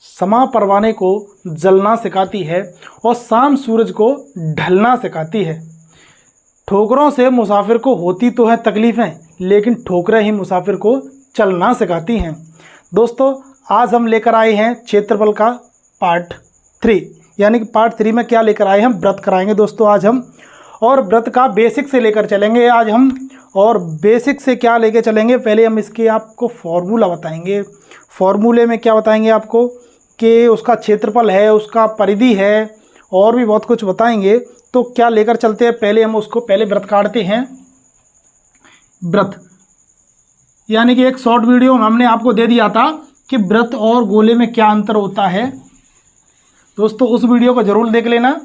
शमा परवाने को जलना सिखाती है और शाम सूरज को ढलना सिखाती है। ठोकरों से मुसाफिर को होती तो है तकलीफ़ें, लेकिन ठोकरें ही मुसाफिर को चलना सिखाती हैं। दोस्तों, आज हम लेकर आए हैं क्षेत्रफल का पार्ट 3, यानी कि पार्ट 3 में क्या लेकर आए हैं, व्रत कराएंगे दोस्तों आज हम। और व्रत का बेसिक से लेकर चलेंगे आज हम। और बेसिक से क्या लेकर चलेंगे, पहले हम इसके आपको फॉर्मूला बताएंगे। फॉर्मूले में क्या बताएंगे आपको कि उसका क्षेत्रफल है, उसका परिधि है, और भी बहुत कुछ बताएंगे। तो क्या लेकर चलते हैं, पहले हम उसको पहले व्रत काटते हैं। व्रत यानी कि एक शॉर्ट वीडियो हमने आपको दे दिया था कि व्रत और गोले में क्या अंतर होता है। दोस्तों, उस वीडियो को ज़रूर देख लेना,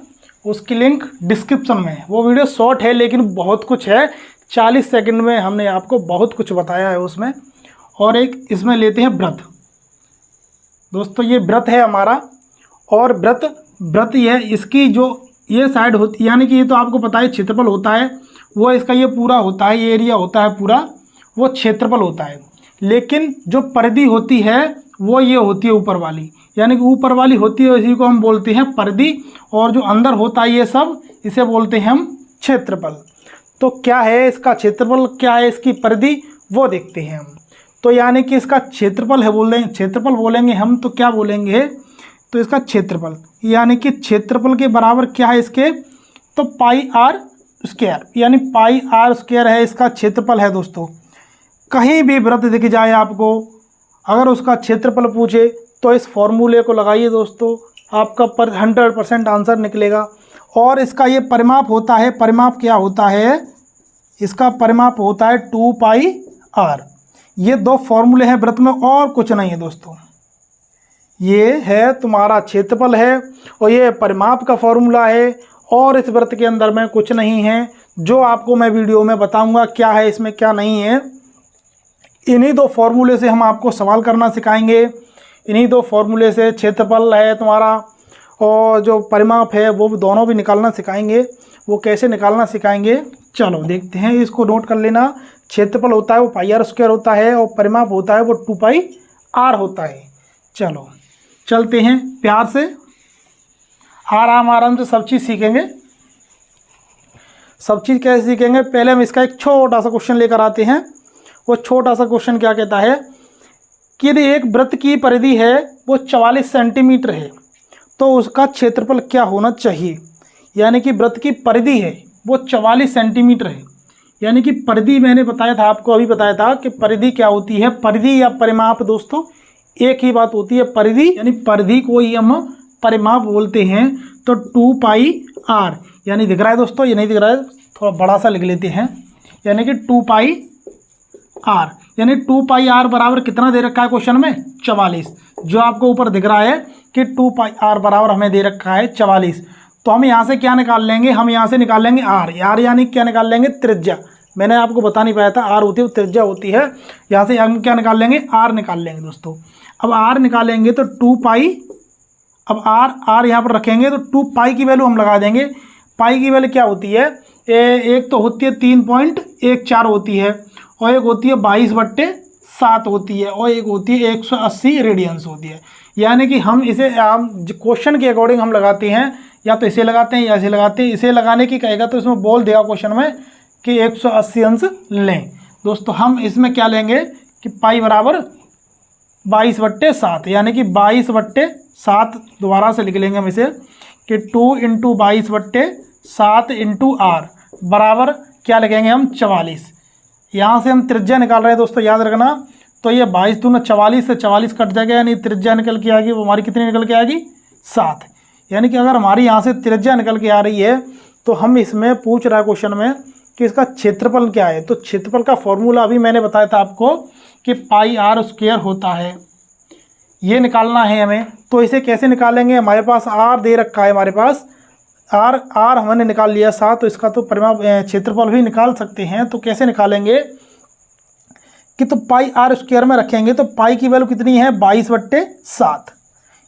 उसकी लिंक डिस्क्रिप्शन में है। वो वीडियो शॉर्ट है लेकिन बहुत कुछ है, 40 सेकंड में हमने आपको बहुत कुछ बताया है उसमें। और एक इसमें लेते हैं व्रत। दोस्तों, ये व्रत है हमारा, और व्रत ये इसकी जो ये साइड होती, यानी कि ये तो आपको पता है क्षेत्रफल होता है, वो इसका ये पूरा होता है, ये एरिया होता है पूरा, वो क्षेत्रफल होता है। लेकिन जो परिधि होती है वो ये होती है ऊपर वाली, यानी कि ऊपर वाली होती है, इसी को हम बोलते हैं परिधि। और जो अंदर होता है ये सब, इसे बोलते हैं हम क्षेत्रफल। तो क्या है इसका क्षेत्रफल, क्या है इसकी परिधि, वो देखते हैं हम। तो यानी कि इसका क्षेत्रफल है, क्षेत्रफल बोलेंगे हम, तो क्या बोलेंगे, तो इसका क्षेत्रफल यानी कि क्षेत्रफल के बराबर क्या है इसके, तो पाई आर स्क्वायर, यानी पाई आर स्क्वायर है इसका क्षेत्रफल है। दोस्तों, कहीं भी व्रत दिख जाए आपको, अगर उसका क्षेत्रफल पूछे तो इस फॉर्मूले को लगाइए दोस्तों, आपका 100% आंसर निकलेगा। और इसका ये परिमाप होता है, परिमाप क्या होता है, इसका परिमाप होता है 2 पाई आर। ये दो फॉर्मूले हैं व्रत में, और कुछ नहीं है दोस्तों। ये है तुम्हारा क्षेत्रफल है और ये परिमाप का फॉर्मूला है, और इस व्रत के अंदर में कुछ नहीं है, जो आपको मैं वीडियो में बताऊंगा क्या है इसमें क्या नहीं है। इन्हीं दो फॉर्मूले से हम आपको सवाल करना सिखाएंगे। इन्हीं दो फॉर्मूले से क्षेत्रफल है तुम्हारा और जो परिमाप है वो दोनों भी निकालना सिखाएंगे। वो कैसे निकालना सिखाएंगे, चलो देखते हैं। इसको नोट कर लेना, क्षेत्रफल होता है वो पाई आर स्क्वायर होता है, और परिमाप होता है वो 2 पाई आर होता है। चलो चलते हैं प्यार से, आराम से सब चीज़ सीखेंगे। सब चीज़ कैसे सीखेंगे, पहले हम इसका एक छोटा सा क्वेश्चन लेकर आते हैं। वो छोटा सा क्वेश्चन क्या कहता है कि यदि एक वृत्त की परिधि है वो 44 सेंटीमीटर है, तो उसका क्षेत्रफल क्या होना चाहिए। यानी कि वृत्त की परिधि है वो 44 सेंटीमीटर है, यानी कि परिधि मैंने बताया था आपको, अभी बताया था कि परिधि क्या होती है। परिधि या परिमाप दोस्तों एक ही बात होती है। परिधि यानी परिधि को ही हम परिमाप बोलते हैं। तो 2 पाई आर, यानी दिख रहा है दोस्तों, ये नहीं दिख रहा है, थोड़ा बड़ा सा लिख लेते हैं, यानी कि 2 पाई आर, यानी 2 पाई आर बराबर कितना दे रखा है क्वेश्चन में, 44। जो आपको ऊपर दिख रहा है कि 2 पाई आर बराबर हमें दे रखा है 44। तो हम यहाँ से क्या निकाल लेंगे, हम यहाँ से निकाल लेंगे आर यानी क्या निकाल लेंगे, त्रिज्या। मैंने आपको बता नहीं पाया था, आर होती है वो त्रिज्या होती है। यहाँ से हम क्या निकाल लेंगे, आर निकाल लेंगे दोस्तों। अब आर निकालेंगे तो 2 पाई, अब आर यहाँ पर रखेंगे तो 2 पाई की वैल्यू हम लगा देंगे। पाई की वैल्यू क्या होती है, एक तो होती है 3.14 होती है, और एक होती है 22/7 होती है, और एक होती है 180 रेडियंस होती है। यानी कि हम इसे क्वेश्चन के अकॉर्डिंग हम लगाते हैं, या तो इसे लगाते हैं या इसे लगाते हैं। इसे लगाने की कहेगा तो इसमें बोल देगा क्वेश्चन में कि 180 अंश लें। दोस्तों, हम इसमें क्या लेंगे कि पाई बराबर 22/7, यानी कि 22/7 दोबारा से लिख लेंगे हम इसे कि 2 × 22/7 × आर बराबर क्या लिखेंगे हम, 44। यहाँ से हम त्रिज्या निकाल रहे हैं दोस्तों, याद रखना। तो ये 22 दूना 44 से 44 कट जाएगा, यानी त्रिज्या निकल के आएगी, वो हमारी कितनी निकल के आएगी, 7। यानी कि अगर हमारी यहाँ से त्रिज्या निकल के आ रही है तो हम इसमें पूछ रहा है क्वेश्चन में कि इसका क्षेत्रफल क्या है। तो क्षेत्रफल का फॉर्मूला अभी मैंने बताया था आपको कि पाई आर स्क्वायर होता है, ये निकालना है हमें। तो इसे कैसे निकालेंगे, हमारे पास आर दे रखा है, हमारे पास आर हमने निकाल लिया 7, तो इसका तो परिमाप क्षेत्रफल भी निकाल सकते हैं। तो कैसे निकालेंगे कि तो पाई आर स्क्वायर में रखेंगे तो पाई की वैल्यू कितनी है, 22/7,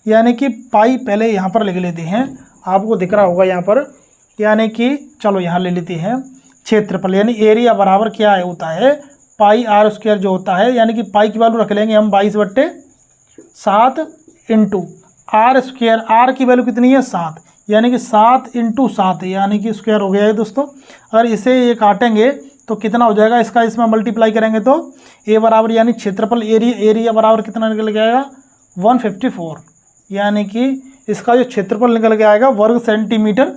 यानी कि पाई पहले यहाँ पर लिख लेते हैं, आपको दिख रहा होगा यहाँ पर, यानी कि चलो यहाँ ले लेते हैं क्षेत्रफल, यानी एरिया बराबर क्या है होता है पाई आर स्क्वायर जो होता है, यानी कि पाई की वैल्यू रख लेंगे हम 22/7 इंटू आर स्क्वायर, आर की वैल्यू कितनी है 7, यानी कि 7 × 7 यानी कि स्क्वायर हो गया है दोस्तों। अगर इसे ये काटेंगे तो कितना हो जाएगा, इसका इसमें मल्टीप्लाई करेंगे तो ए बराबर यानी क्षेत्रफल एरिया बराबर कितना निकल के आएगा 154, यानी कि इसका जो क्षेत्रफल निकल के आएगा वर्ग सेंटीमीटर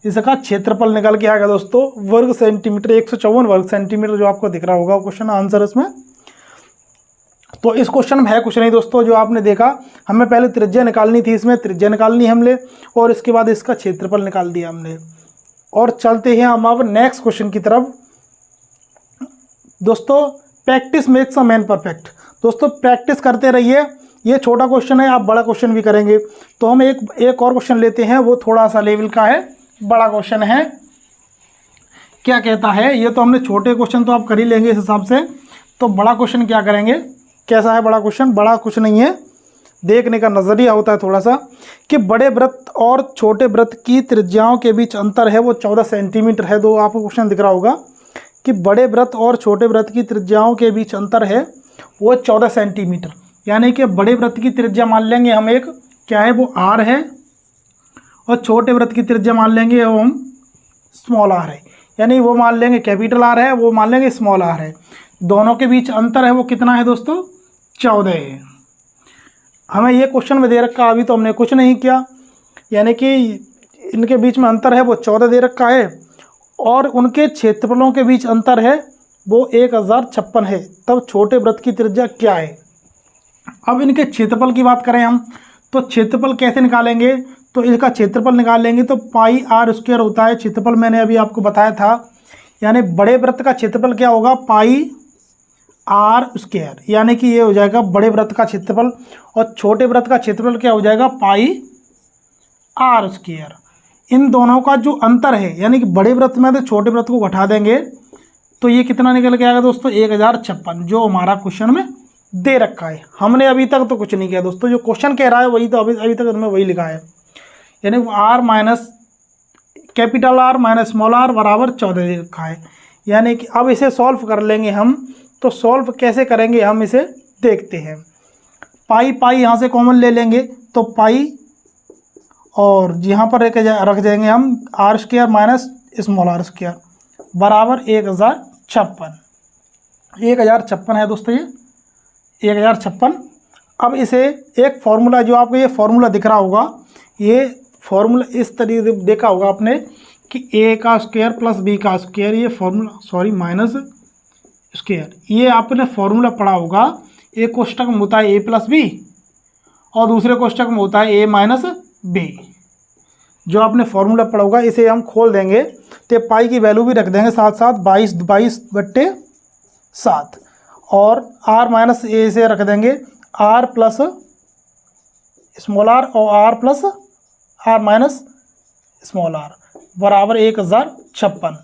इसका क्षेत्रफल निकल के आएगा दोस्तों वर्ग सेंटीमीटर, 154 वर्ग सेंटीमीटर जो आपको दिख रहा होगा क्वेश्चन आंसर इसमें। तो इस क्वेश्चन में है कुछ नहीं दोस्तों, जो आपने देखा हमें पहले त्रिज्या निकालनी थी, इसमें त्रिज्या निकालनी हमने और इसके बाद इसका क्षेत्रफल निकाल दिया हमने। और चलते हैं हम अब नेक्स्ट क्वेश्चन की तरफ दोस्तों। Practice makes a man perfect. दोस्तों प्रैक्टिस करते रहिए, ये छोटा क्वेश्चन है, आप बड़ा क्वेश्चन भी करेंगे। तो हम एक और क्वेश्चन लेते हैं, वो थोड़ा सा लेवल का है, बड़ा क्वेश्चन है। क्या कहता है, ये तो हमने छोटे क्वेश्चन तो आप कर ही लेंगे इस हिसाब से, तो बड़ा क्वेश्चन क्या करेंगे, कैसा है बड़ा क्वेश्चन। बड़ा कुछ नहीं है, देखने का नज़रिया होता है थोड़ा सा, कि बड़े वृत्त और छोटे वृत्त की त्रिज्याओं के बीच अंतर है वो 14 सेंटीमीटर है। दो आपको क्वेश्चन दिख रहा होगा कि बड़े वृत्त और छोटे वृत्त की त्रिज्याओं के बीच अंतर है वो 14 सेंटीमीटर, यानी कि बड़े वृत्त की त्रिज्या मान लेंगे हम एक, क्या है वो r है, और छोटे वृत्त की त्रिज्या मान लेंगे वो हम स्मॉल r है, यानी वो मान लेंगे कैपिटल R है, वो मान लेंगे स्मॉल r है। दोनों के बीच अंतर है वो कितना है दोस्तों 14 है। हमें ये क्वेश्चन में दे रखा, अभी तो हमने कुछ नहीं किया, यानी कि इनके बीच में अंतर है वो 14 दे रखा है, और उनके क्षेत्रफलों के बीच अंतर है वो 1056 है। तब छोटे वृत्त की त्रिज्या क्या है। अब इनके क्षेत्रफल की बात करें हम, तो क्षेत्रफल कैसे निकालेंगे, तो इसका क्षेत्रफल निकालेंगे तो पाई r स्क्वायर होता है क्षेत्रफल, मैंने अभी आपको बताया था। यानी बड़े वृत्त का क्षेत्रफल क्या होगा पाई r स्क्वायर, यानी कि ये हो जाएगा बड़े वृत्त का क्षेत्रफल, और छोटे वृत्त का क्षेत्रफल क्या हो जाएगा पाई r स्क्वायर। इन दोनों का जो अंतर है, यानी कि बड़े वृत्त में तो छोटे वृत्त को घटा देंगे तो ये कितना निकल के आएगा दोस्तों 1056, जो हमारा क्वेश्चन में दे रखा है। हमने अभी तक तो कुछ नहीं किया दोस्तों, जो क्वेश्चन कह रहा है वही तो अभी तक हमने वही लिखा है, यानी r minus capital R minus small r बराबर 14 दे रखा है। यानी कि अब इसे सॉल्व कर लेंगे हम, तो सॉल्व कैसे करेंगे हम इसे देखते हैं। पाई यहाँ से कॉमन ले लेंगे तो पाई, और यहाँ पर रख जाएंगे हम r square minus small r square बराबर 1056 है दोस्तों, ये 1056। अब इसे एक फार्मूला, जो आपको ये फार्मूला दिख रहा होगा, ये फार्मूला इस तरीके से देखा होगा आपने कि a का स्क्वायर प्लस b का स्क्वायर, ये फार्मूला माइनस स्क्वायर, ये आपने फार्मूला पढ़ा होगा। एक कोष्टक में होता है a प्लस बी और दूसरे कोष्टक में होता है a माइनस बी, जो आपने फार्मूला पढ़ा होगा। इसे हम खोल देंगे तो पाई की वैल्यू भी रख देंगे साथ साथ 22/7, और r माइनस ए से रख देंगे r प्लस स्मॉल r और r plus r minus small r बराबर 1056,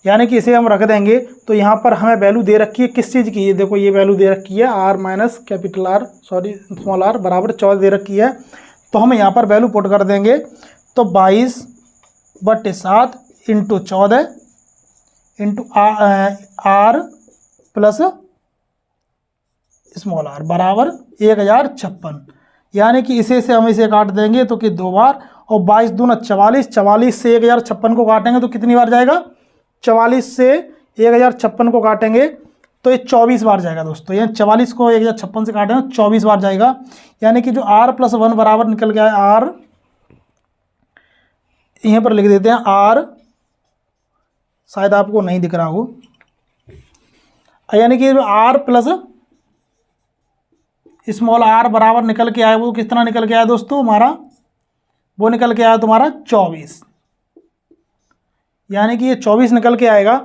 यानी कि इसे हम रख देंगे। तो यहाँ पर हमें वैल्यू दे रखी है किस चीज़ की, ये देखो ये वैल्यू दे रखी है r minus capital R small r बराबर 14 दे रखी है। तो हम यहाँ पर वैल्यू पुट कर देंगे, तो 22/7 into 14 into r plus small r बराबर 1056, यानी कि इसे से हम इसे काट देंगे तो कि 2 बार, और 22 दूना 44, 44 से 1056 को काटेंगे तो कितनी बार जाएगा, 44 से 1056 को काटेंगे तो ये 24 बार जाएगा दोस्तों। यानी 44 को 1056 से काटेंगे 24 बार जाएगा, यानी कि जो r प्लस 1 बराबर निकल गया है r, यहाँ पर लिख देते हैं r, शायद आपको नहीं दिख रहा हो, यानी कि r प्लस स्मॉल r बराबर निकल के आया, वो कितना निकल के आया दोस्तों हमारा, वो निकल के आया तुम्हारा 24, यानी कि ये 24 निकल के आएगा।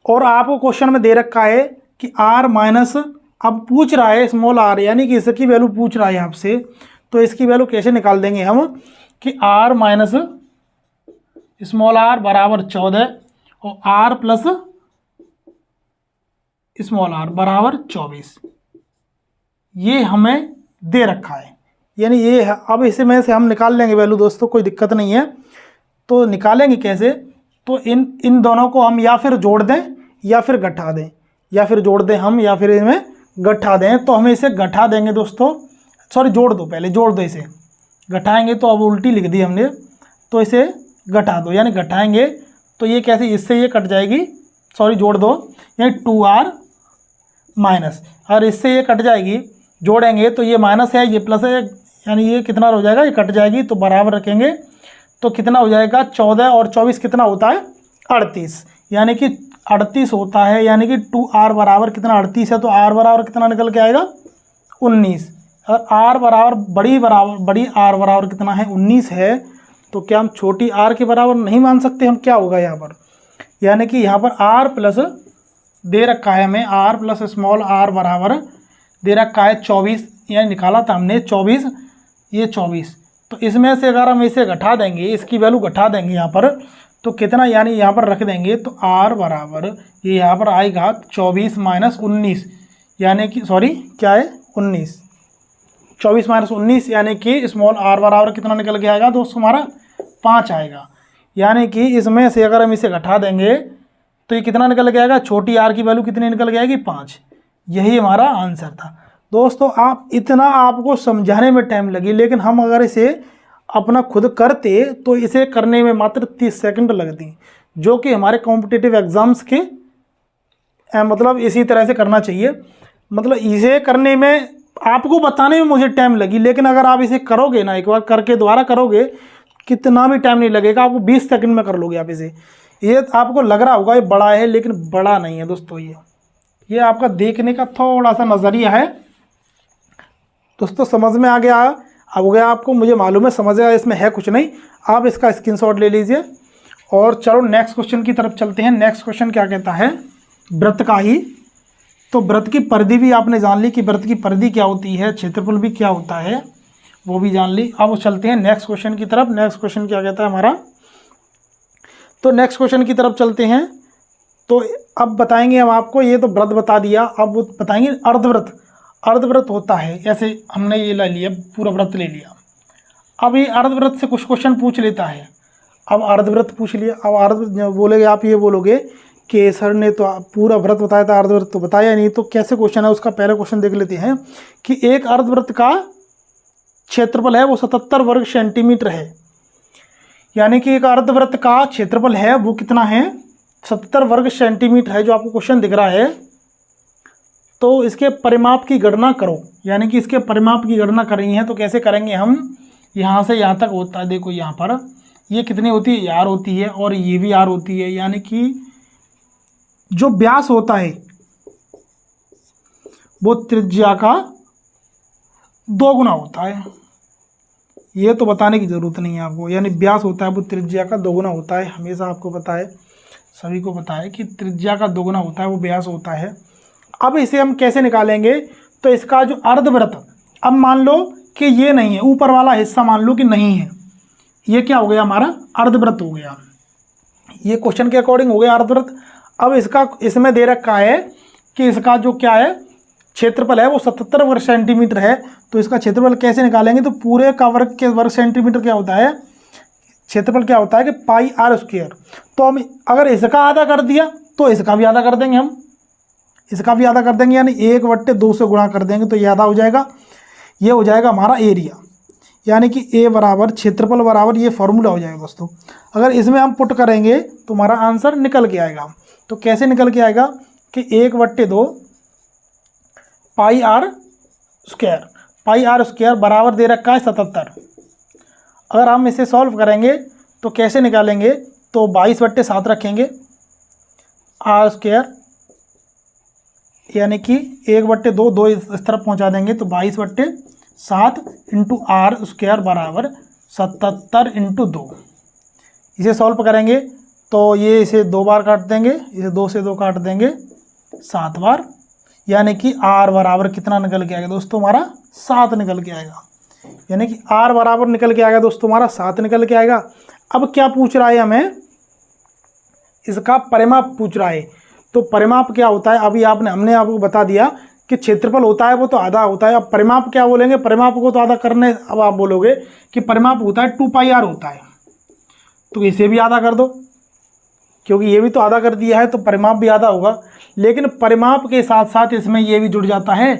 और आपको क्वेश्चन में दे रखा है कि r माइनस, अब पूछ रहा है स्मॉल r, यानी कि इसकी वैल्यू पूछ रहा है आपसे, तो इसकी वैल्यू कैसे निकाल देंगे हम कि r माइनस स्मॉल r बराबर 14 और r प्लस स्मॉल r बराबर 24, ये हमें दे रखा है। यानी ये है, अब इसे में से हम निकाल लेंगे वैल्यू दोस्तों, कोई दिक्कत नहीं है। तो निकालेंगे कैसे, तो इन दोनों को हम या फिर जोड़ दें या फिर घटा दें, या फिर जोड़ दें हम या फिर इनमें घटा दें तो हमें इसे घटा देंगे दोस्तों, सॉरी जोड़ दो, पहले जोड़ दो, इसे घटाएंगे तो अब उल्टी लिख दी हमने, तो इसे घटा दो, यानी घटाएंगे तो ये कैसे, इससे ये कट जाएगी, सॉरी जोड़ दो, यानी 2r माइनस, और इससे ये कट जाएगी, जोड़ेंगे तो ये माइनस है, ये प्लस है, यानी ये कितना हो जाएगा, ये कट जाएगी, तो बराबर रखेंगे तो कितना हो जाएगा, 14 और 24 कितना होता है, 38, यानी कि 38 होता है, यानी कि 2r बराबर कितना 38 है, तो r बराबर कितना निकल के आएगा 19, और r बराबर बड़ी r बराबर कितना है 19 है, तो क्या हम छोटी r के बराबर नहीं मान सकते हम, क्या होगा यहाँ पर, यानी कि यहाँ पर r प्लस दे रखा है हमें, r प्लस स्मॉल r बराबर दे रखा है 24, यानी निकाला था हमने 24, ये 24, तो इसमें से अगर हम इसे घटा देंगे, इसकी वैल्यू घटा देंगे यहाँ पर, तो कितना, यानी यहाँ पर रख देंगे तो r बराबर ये यहाँ पर आएगा 24 माइनस 19, यानी कि सॉरी क्या है 19, 24 माइनस 19, यानी कि स्मॉल r बराबर कितना निकल के आएगा दोस्तों हमारा 5 आएगा, यानी कि इसमें से अगर हम इसे घटा देंगे तो ये कितना निकल के आएगा, छोटी r की वैल्यू कितनी निकल के आएगी 5, यही हमारा आंसर था दोस्तों। आप इतना आपको समझाने में टाइम लगी, लेकिन हम अगर इसे अपना खुद करते तो इसे करने में मात्र 30 सेकंड लगती, जो कि हमारे कॉम्पिटिटिव एग्ज़ाम्स के मतलब इसी तरह से करना चाहिए, मतलब इसे करने में आपको बताने में मुझे टाइम लगी, लेकिन अगर आप इसे करोगे ना, एक बार करके दोबारा करोगे, कितना भी टाइम नहीं लगेगा, आपको 20 सेकंड में कर लोगे आप इसे। ये आपको लग रहा होगा ये बड़ा है, लेकिन बड़ा नहीं है दोस्तों, ये आपका देखने का थोड़ा सा नज़रिया है दोस्तों। समझ में आ गया, अब गया आपको, मुझे मालूम है समझ गया, इसमें है कुछ नहीं, आप इसका स्क्रीनशॉट ले लीजिए। और चलो नेक्स्ट क्वेश्चन की तरफ चलते हैं। नेक्स्ट क्वेश्चन क्या कहता है, वृत्त का ही, तो वृत्त की परिधि भी आपने जान ली कि वृत्त की परिधि क्या होती है, क्षेत्रफल भी क्या होता है वो भी जान ली। अब चलते हैं नेक्स्ट क्वेश्चन की तरफ। नेक्स्ट क्वेश्चन क्या कहता है हमारा, तो नेक्स्ट क्वेश्चन की तरफ चलते हैं। तो अब बताएंगे हम आपको, ये तो वृत्त बता दिया, अब वो बताएंगे अर्धवृत्त। अर्धवृत्त होता है, ऐसे हमने ये ले लिया, पूरा वृत्त ले लिया, अब ये अर्धवृत्त से कुछ क्वेश्चन पूछ लेता है। अब अर्धवृत्त पूछ लिया, अब अर्धवृत्त बोलेगे, आप ये बोलोगे कि सर ने तो पूरा वृत्त बताया था, अर्धवृत्त तो बताया नहीं, तो कैसे क्वेश्चन है उसका। पहले क्वेश्चन देख लेते हैं कि एक अर्धवृत्त का क्षेत्रफल है वो 77 वर्ग सेंटीमीटर है, यानी कि एक अर्धवृत्त का क्षेत्रफल है वो कितना है 77 वर्ग सेंटीमीटर है, जो आपको क्वेश्चन दिख रहा है। तो इसके परिमाप की गणना करो, यानी कि इसके परिमाप की गणना करनी है, तो कैसे करेंगे हम, यहाँ से यहाँ तक होता है, देखो यहाँ पर ये कितनी होती है, आर होती है, और ये भी आर होती है, यानी कि जो व्यास होता है वो त्रिज्या का 2 गुना होता है। ये तो बताने की ज़रूरत नहीं है आपको, यानी व्यास होता है वो त्रिज्या का 2 गुना होता है, हमेशा आपको पता है, सभी को पता है कि त्रिज्या का 2 गुना होता है वो व्यास होता है। अब इसे हम कैसे निकालेंगे, तो इसका जो अर्धवृत्त, अब मान लो कि ये नहीं है, ऊपर वाला हिस्सा मान लो कि नहीं है, ये क्या हो गया हमारा अर्धवृत्त हो गया, ये क्वेश्चन के अकॉर्डिंग हो गया अर्धवृत्त। अब इसका इसमें दे रखा है कि इसका जो क्या है क्षेत्रफल है वो 77 वर्ग सेंटीमीटर है, तो इसका क्षेत्रफल कैसे निकालेंगे, तो पूरे का वर्ग के वर्ग सेंटीमीटर क्या होता है, क्षेत्रफल क्या होता है कि पाई आर स्क्वायर। तो हम अगर इसका आधा कर दिया तो इसका भी आधा कर देंगे, हम इसका भी आधा कर देंगे, यानी 1/2 से गुणा कर देंगे तो ये आधा हो जाएगा, ये हो जाएगा हमारा एरिया, यानी कि ए बराबर क्षेत्रफल बराबर ये फॉर्मूला हो जाएगा दोस्तों। अगर इसमें हम पुट करेंगे तो हमारा आंसर निकल के आएगा। तो कैसे निकल के आएगा कि 1/2 पाई आर स्क्वायर बराबर दे रखा है 77। अगर हम इसे सॉल्व करेंगे तो कैसे निकालेंगे, तो 22/7 रखेंगे आर स्क्वायर, यानी कि 1/2 दो इस तरफ पहुंचा देंगे, तो 22/7 इंटू आर स्क्वायर बराबर 77 इंटू 2। इसे सॉल्व करेंगे तो ये इसे 2 बार काट देंगे, इसे 2 से 2 काट देंगे 7 बार, यानी कि आर बराबर कितना निकल के आएगा दोस्तों हमारा 7 निकल के आएगा, यानी कि आर बराबर निकल के आएगा दोस्तों हमारा 7 निकल के आएगा। अब क्या पूछ रहा है हमें, इसका परिमाप पूछ रहा है। तो परिमाप क्या होता है, अभी हमने आपको बता दिया कि क्षेत्रफल होता है वो तो आधा होता है। अब परिमाप क्या बोलेंगे, परिमाप को तो आधा करने, अब आप बोलोगे कि परिमाप होता है 2 पाई आर होता है, तो इसे भी आधा कर दो, क्योंकि ये भी तो आधा कर दिया है तो परिमाप भी आधा होगा। लेकिन परिमाप के साथ साथ इसमें ये भी जुड़ जाता है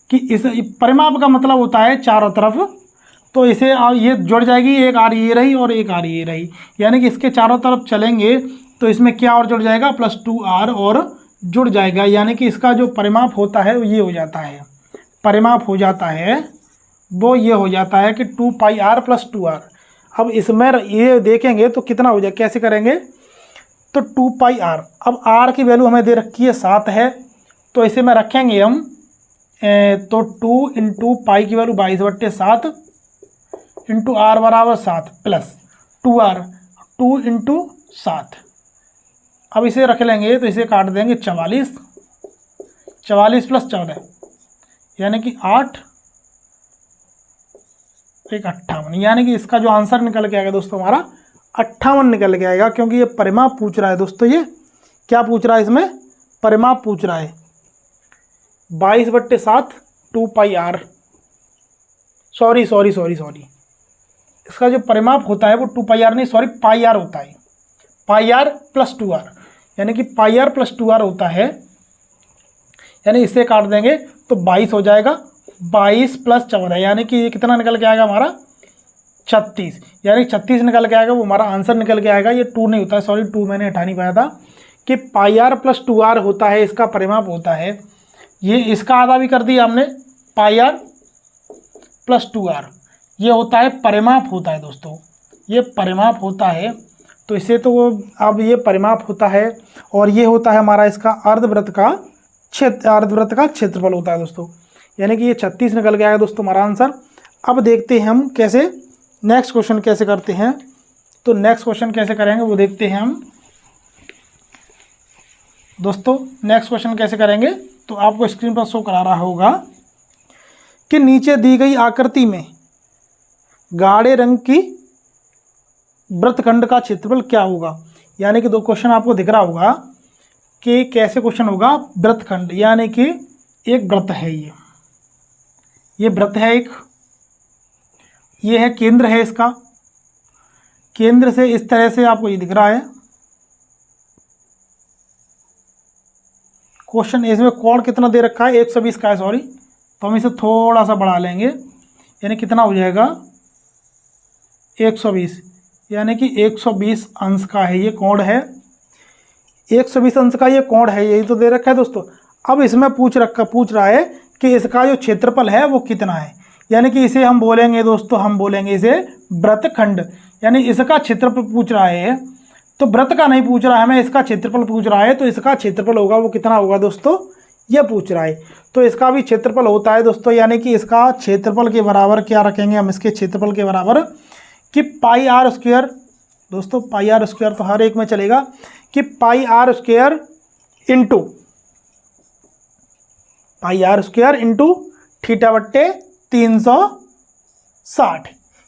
कि इस परिमाप का मतलब होता है चारों तरफ, तो इसे ये जुड़ जाएगी, एक आर ये रही और एक आर ये रही, यानी कि इसके चारों तरफ चलेंगे तो इसमें क्या और जुड़ जाएगा, +2r और जुड़ जाएगा, यानी कि इसका जो परिमाप होता है वो ये हो जाता है, परिमाप हो जाता है वो ये हो जाता है कि 2πr + 2r। अब इसमें ये देखेंगे तो कितना हो जाएगा, कैसे करेंगे, तो 2πr, अब r की वैल्यू हमें दे रखी है 7 है, तो इसे में रखेंगे हम तो 2 × पाई की वैल्यू 22/7 इंटू r बराबर 7 प्लस 2r 2 × 7। अब इसे रख लेंगे तो इसे काट देंगे 44 + 14 यानी कि 8 एक 58, यानी कि इसका जो आंसर निकल के आएगा दोस्तों हमारा 58 निकल के आएगा, क्योंकि ये परिमाप पूछ रहा है दोस्तों। ये क्या पूछ रहा है, इसमें परिमाप पूछ रहा है। 22/7 2πr, सॉरी इसका जो परिमाप होता है वो 2πr नहीं, सॉरी πr होता है, πr + 2r, यानी कि πr + 2r होता है, यानी इसे काट देंगे तो 22 हो जाएगा, 22 + 14 यानी कि ये कितना निकल के आएगा हमारा 36, यानी 36 निकल के आएगा, वो हमारा आंसर निकल के आएगा। ये 2 नहीं होता है, सॉरी 2 मैंने हटा नहीं पाया था, कि πr + 2r होता है, इसका परिमाप होता है। ये इसका आधा भी कर दिया हमने, πr + 2r, ये होता है परिमाप होता है दोस्तों, ये परिमाप होता है। तो इसे तो अब ये परिमाप होता है, और ये होता है हमारा इसका अर्धवृत्त का क्षेत्रफल होता है दोस्तों, यानी कि ये 36 निकल के आएगा दोस्तों हमारा आंसर। अब देखते हैं हम कैसे नेक्स्ट क्वेश्चन कैसे करते हैं, तो नेक्स्ट क्वेश्चन कैसे करेंगे वो देखते हैं हम दोस्तों। नेक्स्ट क्वेश्चन कैसे करेंगे तो आपको स्क्रीन पर शो करा रहा होगा कि नीचे दी गई आकृति में गाढ़े रंग की वृत्तखंड का क्षेत्रफल क्या होगा, यानी कि 2 क्वेश्चन आपको दिख रहा होगा कि कैसे क्वेश्चन होगा। वृत्तखंड यानी कि एक वृत्त है, ये वृत्त है एक, ये है केंद्र है इसका, केंद्र से इस तरह से आपको ये दिख रहा है। क्वेश्चन इसमें कोण कितना दे रखा है 120 का है, सॉरी, तो हम इसे थोड़ा सा बढ़ा लेंगे, यानी कितना हो जाएगा 120, यानी कि 120 अंश का है ये कोण है, 120 अंश का ये कोण है, यही तो दे रखा है दोस्तों। अब इसमें पूछ रहा है कि इसका जो क्षेत्रफल है वो कितना है, यानी कि इसे हम बोलेंगे दोस्तों, हम बोलेंगे इसे वृत्तखंड, यानी इसका क्षेत्रफल पूछ रहा है, तो वृत्त का नहीं पूछ रहा है हमें, इसका क्षेत्रफल पूछ रहा है, तो इसका क्षेत्रफल होगा वो कितना होगा दोस्तों, यह पूछ रहा है। तो इसका भी क्षेत्रफल होता है दोस्तों, यानी कि इसका क्षेत्रफल के बराबर क्या रखेंगे हम, इसके क्षेत्रफल के बराबर कि πr² दोस्तों, πr² तो हर एक में चलेगा, कि πr² इंटू θ/360,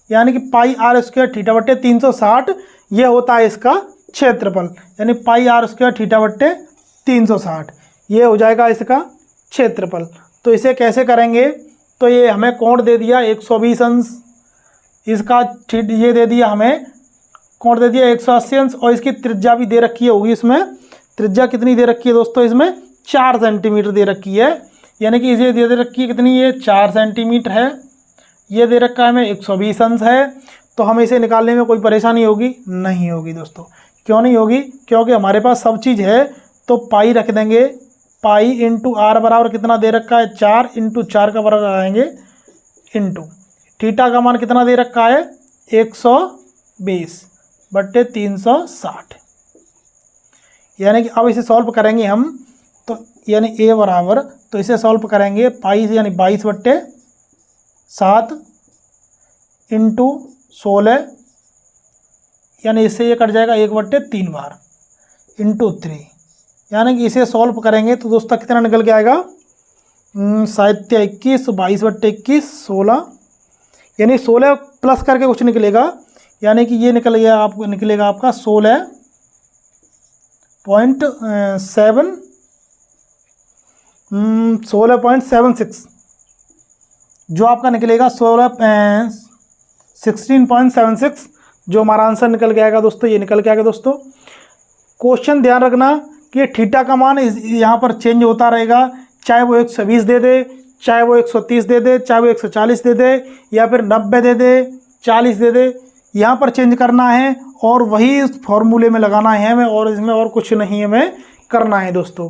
यानी कि πr² θ/360 ये होता है इसका क्षेत्रफल, यानी πr² θ/360 ये हो जाएगा इसका क्षेत्रफल। तो इसे कैसे करेंगे, तो ये हमें कोण दे दिया 120 अंश, इसका ये दे दिया हमें कोण दे दिया 180 अंश, और इसकी त्रिज्या भी दे रखी होगी, इसमें त्रिज्या कितनी दे रखी है दोस्तों, इसमें 4 सेंटीमीटर दे रखी है, यानी कि इसे दे रखी है कितनी, ये 4 सेंटीमीटर है, ये दे रखा है हमें 120 अंश है। तो हमें इसे निकालने में कोई परेशानी होगी, नहीं होगी दोस्तों। क्यों नहीं होगी, क्योंकि हमारे पास सब चीज़ है, तो पाई रख देंगे, पाई इंटू r बराबर कितना दे रखा है 4 × 4 का बराबर आएंगे इंटू थीटा का मान कितना दे रखा है 120/360, यानी कि अब इसे सॉल्व करेंगे हम, तो यानी a बराबर, तो इसे सॉल्व करेंगे पाई से, यानी 22/7 इंटू 16, यानी इससे ये कट जाएगा 1/3 बार इंटू 3, यानी कि इसे सॉल्व करेंगे तो दोस्तों कितना निकल के आएगा 7 21, 22/21 16, यानी 16 प्लस करके कुछ निकलेगा, यानी कि ये निकलेगा आपका 16.76, जो आपका निकलेगा 16.76 जो हमारा आंसर निकल के आएगा दोस्तों, ये निकल के आएगा दोस्तों। क्वेश्चन ध्यान रखना कि थीटा का मान यहाँ पर चेंज होता रहेगा, चाहे वो 120 दे दे, चाहे वो 130 दे दे, चाहे वो 140 दे दे, या फिर 90 दे दे, 40 दे दे, यहाँ पर चेंज करना है और वही इस फॉर्मूले में लगाना है हमें, और इसमें और कुछ नहीं हमें करना है दोस्तों।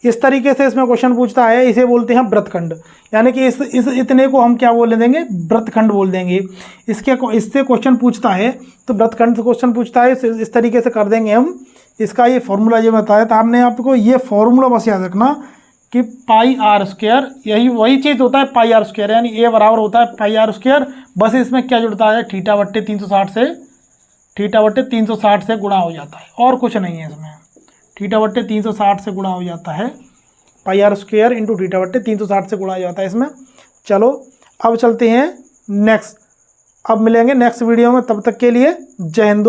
इस तरीके से इसमें क्वेश्चन पूछता है, इसे बोलते हैं वृत्तखंड, यानी कि इस इतने को हम क्या बोल देंगे, वृत्तखंड बोल देंगे। इससे क्वेश्चन पूछता है तो वृत्तखंड से क्वेश्चन पूछता है, इस तरीके से कर देंगे हम। इसका ये फॉर्मूला जो बताया था आपने, आपको ये फॉर्मूला बस याद रखना कि पाई आर स्क्वायर, यही वही चीज़ होता है पाई आर स्क्वायर, यानी ए बराबर होता है पाई आर स्क्वायर। बस इसमें क्या जुड़ता है, थीटा बट्टे 360 से, थीटा बट्टे 360 से गुणा हो जाता है, और कुछ नहीं है इसमें। थीटा बट्टे 360 से गुणा हो जाता है, पाई आर स्क्वायर इंटू थीटा बट्टे 360 से गुणा हो जाता है इसमें। चलो अब चलते हैं नेक्स्ट, अब मिलेंगे नेक्स्ट वीडियो में, तब तक के लिए जय हिंद दोस्तों।